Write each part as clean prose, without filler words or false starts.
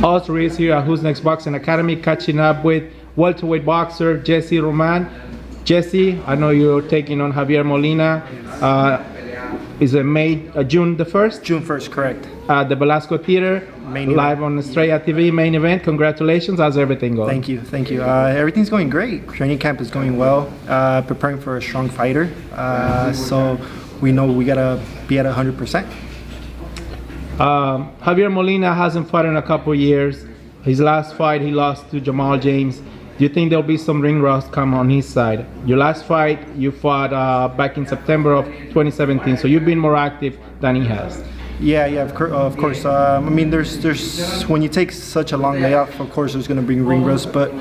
Also is here at Who's Next Boxing Academy, catching up with welterweight boxer Jessie Roman. Jessie, I know you're taking on Javier Molina. Is it June the 1st? June 1st, correct. At the Velasco Theater, live on Estrella TV, main event. Congratulations. How's everything going? Thank you, thank you. Everything's going great. Training camp is going well. Preparing for a strong fighter. So we know we gotta be at 100%. Javier Molina hasn't fought in a couple years. His last fight, he lost to Jamal James. Do you think there'll be some ring rust come on his side? Your last fight, you fought back in September of 2017, so you've been more active than he has. Yeah, of course. I mean, there's when you take such a long layoff, of course, there's going to bring ring rust, but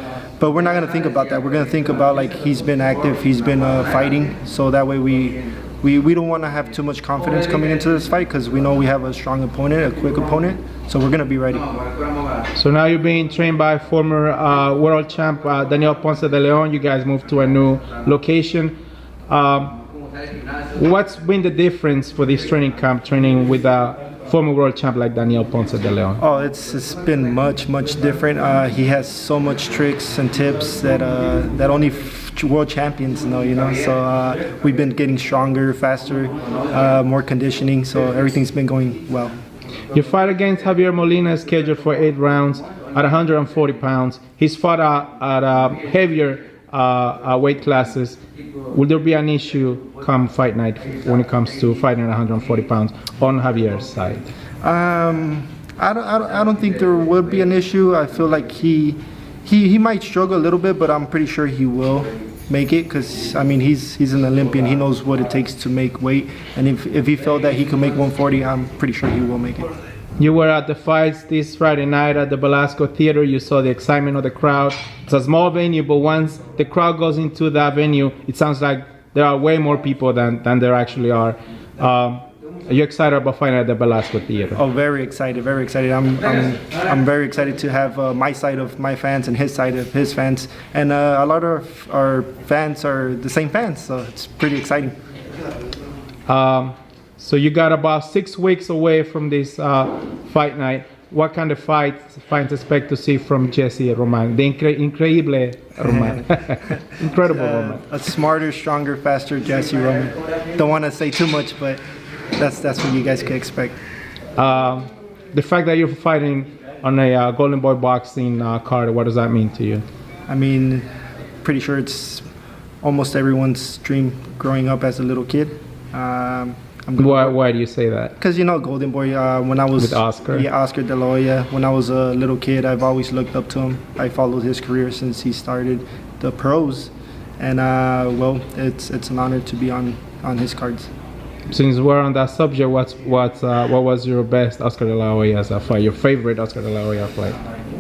we're not going to think about that. We're going to think about like he's been active, he's been fighting, so that way we don't want to have too much confidence coming into this fight because we know we have a strong opponent, a quick opponent, so we're going to be ready. So now you're being trained by former world champ Daniel Ponce de Leon. You guys moved to a new location. What's been the difference for this training camp, training with a former world champ like Daniel Ponce de Leon? Oh, it's been much different. He has so much tricks and tips that only world champions know, you know. So we've been getting stronger, faster, more conditioning. So everything's been going well. Your fight against Javier Molina is scheduled for 8 rounds at 140 pounds. He's fought at heavier weight classes. Will there be an issue come fight night when it comes to fighting at 140 pounds on Javier's side? I don't think there would be an issue. I feel like he might struggle a little bit, but I'm pretty sure he will make it because I mean he's an Olympian. He knows what it takes to make weight, and if he felt that he could make 140, I'm pretty sure he will make it. You were at the fights this Friday night at the Velasco Theater. You saw the excitement of the crowd. It's a small venue, but once the crowd goes into that venue, it sounds like there are way more people than there actually are. Are you excited about fighting at the Velasco Theater? Oh, very excited, very excited. I'm very excited to have my side of my fans and his side of his fans, and a lot of our fans are the same fans, so it's pretty exciting. So you got about 6 weeks away from this fight night. What kind of fans expect to see from Jessie Roman? The incredible Roman. Incredible Roman. A smarter, stronger, faster Jessie Roman. Don't want to say too much, but that's what you guys can expect. The fact that you're fighting on a Golden Boy boxing card, what does that mean to you? I mean, pretty sure it's almost everyone's dream growing up as a little kid. Why do you say that? Because you know Golden Boy, when I was with Oscar. Yeah, Oscar De La Hoya. When I was a little kid, I've always looked up to him. I followed his career since he started the pros, and well, it's an honor to be on his cards. Since we're on that subject, what was your best Oscar De La Hoya as a fight? Your favorite Oscar De La Hoya fight?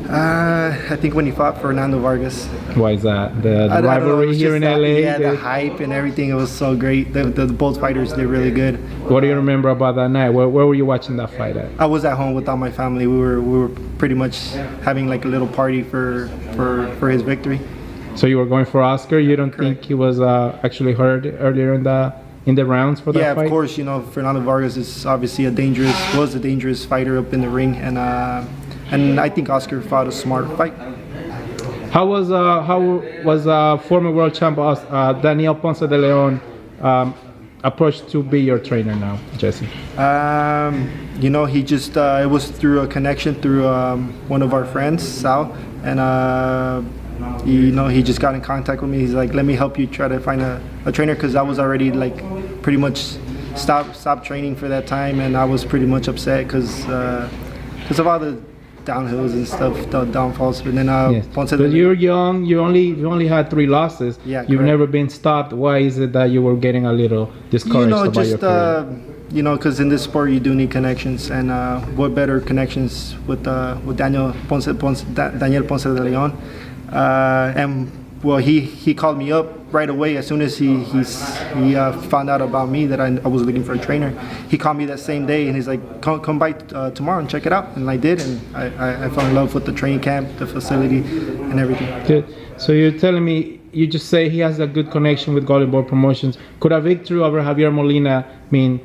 I think when he fought Fernando Vargas. Why is that? The rivalry here in LA? Yeah, the hype and everything. It was so great. The both fighters did really good. What do you remember about that night? Where were you watching that fight at? I was at home with all my family. We were pretty much having like a little party for his victory. So you were going for Oscar? You don't Correct. think he was actually hurt earlier in the rounds for that fight? Yeah, of course. You know, Fernando Vargas is obviously was a dangerous fighter up in the ring, and I think Oscar fought a smart fight. How was former world champ Daniel Ponce de Leon approached to be your trainer now, Jessie? You know, he just it was through a connection through one of our friends, Sal, and you know, he just got in contact with me. He's like, let me help you try to find a trainer, because I was already like pretty much stopped training for that time, and I was pretty much upset because of all the downhills and stuff, the downfalls. But then yes. But you're young. You only had 3 losses. Yeah, you've correct. never been stopped. Why is it that you were getting a little discouraged about your career? You know, because in this sport you do need connections, and what better connections with Daniel Ponce de Leon, and well, he called me up right away as soon as he found out about me that I was looking for a trainer. He called me that same day, and he's like, come by tomorrow and check it out, and I did, and I fell in love with the training camp, the facility, and everything. Good. So you're telling me, you just say he has a good connection with Golden Boy Promotions. Could a victory over Javier Molina mean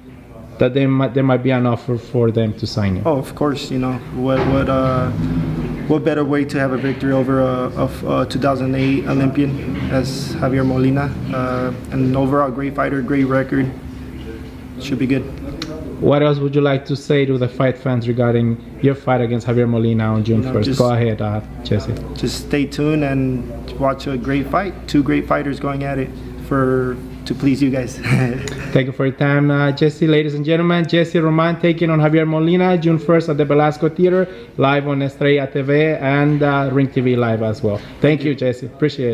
that there might be an offer for them to sign you? Oh, of course. You know what better way to have a victory over a 2008 Olympian as Javier Molina? An overall great fighter, great record. Should be good. What else would you like to say to the fight fans regarding your fight against Javier Molina on June 1st? Go ahead, Jesse. Just stay tuned and watch a great fight. Two great fighters going at it to please you guys. Thank you for your time, Jessie. Ladies and gentlemen, Jessie Roman taking on Javier Molina June 1st at the Velasco Theater, live on Estrella TV and Ring TV Live as well. Thank you, Jessie. Appreciate it.